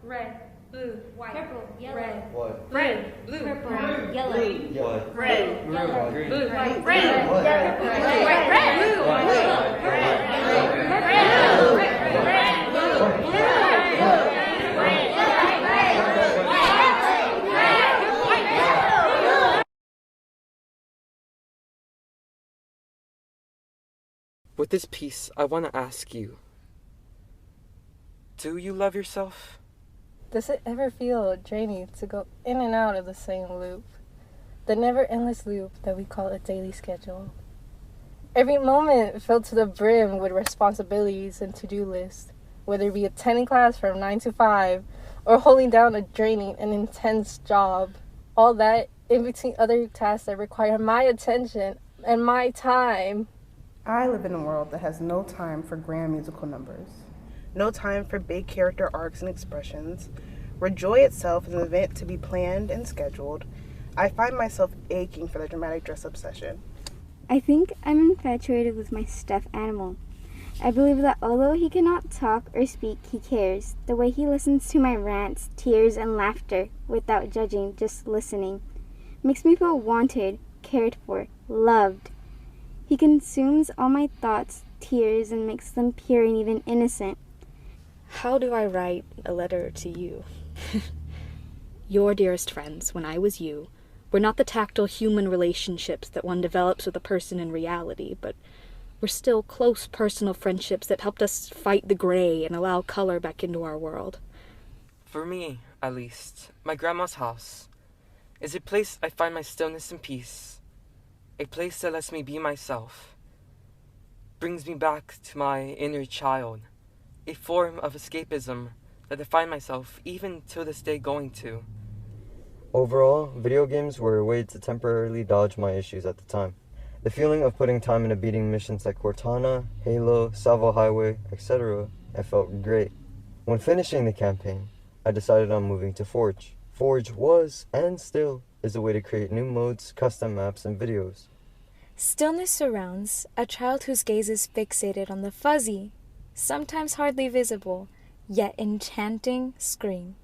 red, blue, white, purple, yellow, red, white, red, blue, purple, blue, yellow, white, red, yellow, green, blue, white, red, yellow, red, purple, red, red, blue, white, red, With this piece, I want to ask you, do you love yourself? Does it ever feel draining to go in and out of the same loop? The never-endless loop that we call a daily schedule. Every moment filled to the brim with responsibilities and to-do lists, whether it be attending class from 9 to 5 or holding down a draining and intense job. All that in between other tasks that require my attention and my time. I live in a world that has no time for grand musical numbers, no time for big character arcs and expressions, where joy itself is an event to be planned and scheduled. I find myself aching for the dramatic dress-up session. I think I'm infatuated with my stuffed animal. I believe that although he cannot talk or speak, he cares. The way he listens to my rants, tears, and laughter without judging, just listening, makes me feel wanted, cared for, loved. He consumes all my thoughts, tears, and makes them pure and even innocent. How do I write a letter to you? Your dearest friends, when I was you, were not the tactile human relationships that one develops with a person in reality, but were still close personal friendships that helped us fight the gray and allow color back into our world. For me, at least, my grandma's house is a place I find my stillness and peace. A place that lets me be myself, brings me back to my inner child, a form of escapism that I find myself even to this day going to. Overall, video games were a way to temporarily dodge my issues at the time. The feeling of putting time into beating missions like Cortana, Halo, Salvo Highway, etc., I felt great. When finishing the campaign, I decided on moving to Forge. Forge was, and still, is a way to create new modes, custom maps, and videos. Stillness surrounds a child whose gaze is fixated on the fuzzy, sometimes hardly visible, yet enchanting screen.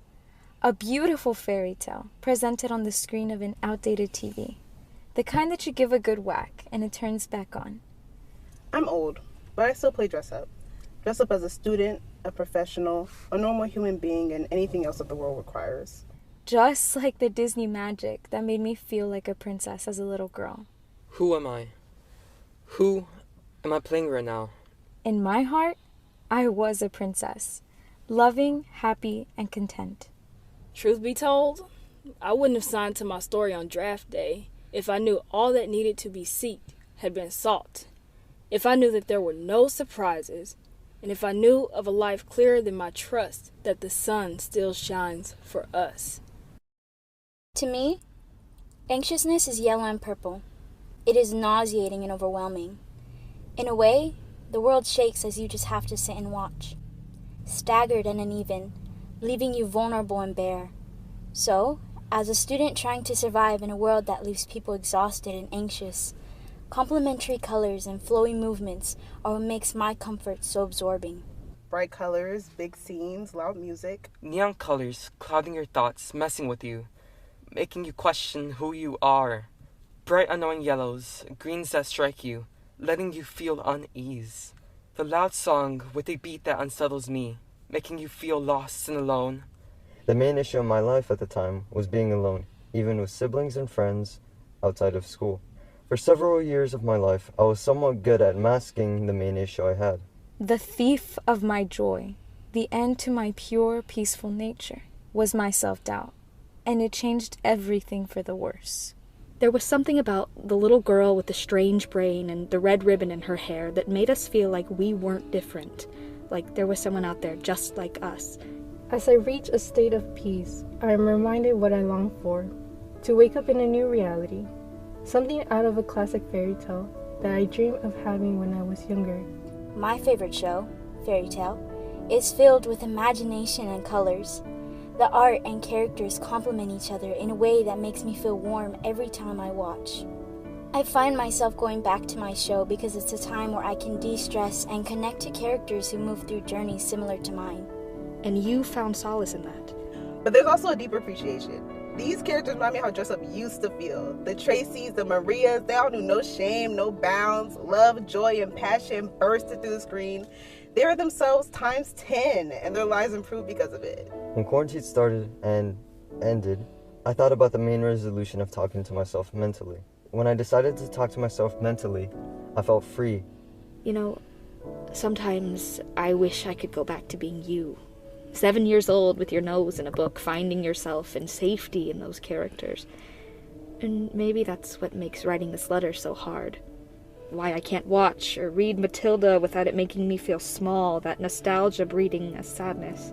A beautiful fairy tale presented on the screen of an outdated TV. The kind that you give a good whack and it turns back on. I'm old, but I still play dress up. Dress up as a student, a professional, a normal human being, and anything else that the world requires. Just like the Disney magic that made me feel like a princess as a little girl. Who am I? Who am I playing right now? In my heart, I was a princess. Loving, happy, and content. Truth be told, I wouldn't have signed to my story on draft day if I knew all that needed to be sought had been sought. If I knew that there were no surprises, and if I knew of a life clearer than my trust that the sun still shines for us. To me, anxiousness is yellow and purple. It is nauseating and overwhelming. In a way, the world shakes as you just have to sit and watch. Staggered and uneven, leaving you vulnerable and bare. So, as a student trying to survive in a world that leaves people exhausted and anxious, complementary colors and flowy movements are what makes my comfort so absorbing. Bright colors, big scenes, loud music. Neon colors clouding your thoughts, messing with you, making you question who you are. Bright annoying yellows, greens that strike you, letting you feel unease. The loud song with a beat that unsettles me, making you feel lost and alone. The main issue in my life at the time was being alone, even with siblings and friends outside of school. For several years of my life, I was somewhat good at masking the main issue I had. The thief of my joy, the end to my pure, peaceful nature, was my self-doubt, and it changed everything for the worse. There was something about the little girl with the strange brain and the red ribbon in her hair that made us feel like we weren't different, like there was someone out there just like us. As I reach a state of peace, I am reminded what I long for, to wake up in a new reality, something out of a classic fairy tale that I dreamed of having when I was younger. My favorite show, Fairy Tale, is filled with imagination and colors. The art and characters complement each other in a way that makes me feel warm every time I watch. I find myself going back to my show because it's a time where I can de-stress and connect to characters who move through journeys similar to mine. And you found solace in that. But there's also a deeper appreciation. These characters remind me how dress up used to feel. The Tracys, the Marias, they all knew no shame, no bounds. Love, joy, and passion bursted through the screen. They were themselves times 10, and their lives improved because of it. When quarantine started and ended, I thought about the main resolution of talking to myself mentally. When I decided to talk to myself mentally, I felt free. You know, sometimes I wish I could go back to being you. 7 years old with your nose in a book, finding yourself and safety in those characters. And maybe that's what makes writing this letter so hard. Why I can't watch or read Matilda without it making me feel small, that nostalgia breeding a sadness.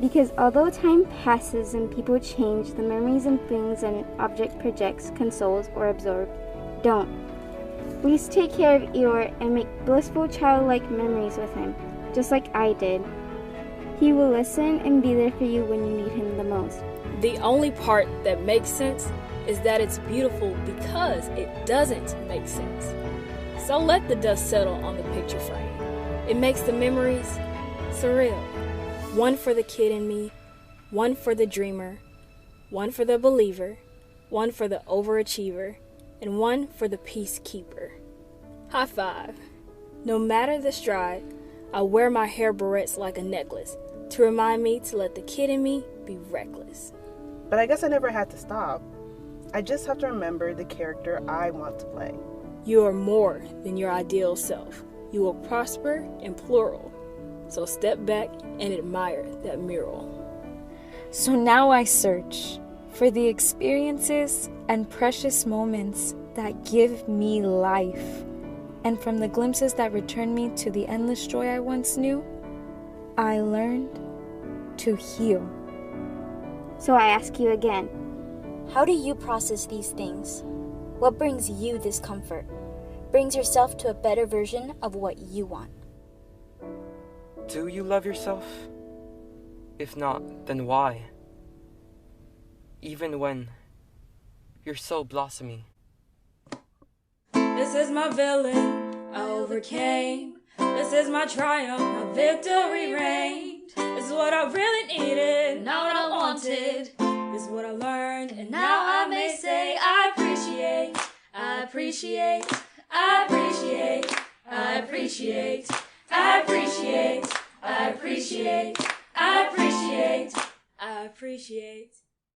Because although time passes and people change, the memories and things an object projects, consoles, or absorbs don't. Please take care of Eeyore and make blissful childlike memories with him, just like I did. He will listen and be there for you when you need him the most. The only part that makes sense is that it's beautiful because it doesn't make sense. So let the dust settle on the picture frame. It makes the memories surreal. One for the kid in me, one for the dreamer, one for the believer, one for the overachiever, and one for the peacekeeper. High five. No matter the stride, I wear my hair barrettes like a necklace to remind me to let the kid in me be reckless. But I guess I never had to stop. I just have to remember the character I want to play. You are more than your ideal self. You will prosper in plural. So step back and admire that mural. So now I search for the experiences and precious moments that give me life. And from the glimpses that return me to the endless joy I once knew, I learned to heal. So I ask you again. How do you process these things? What brings you this comfort? Brings yourself to a better version of what you want. Do you love yourself? If not, then why? Even when you're so blossomy. This is my villain, I overcame. This is my triumph, my victory reigned. This is what I really needed, not what I wanted. This is what I learned, and now I may say I appreciate, I appreciate, I appreciate, I appreciate, I appreciate, I appreciate, I appreciate, I appreciate.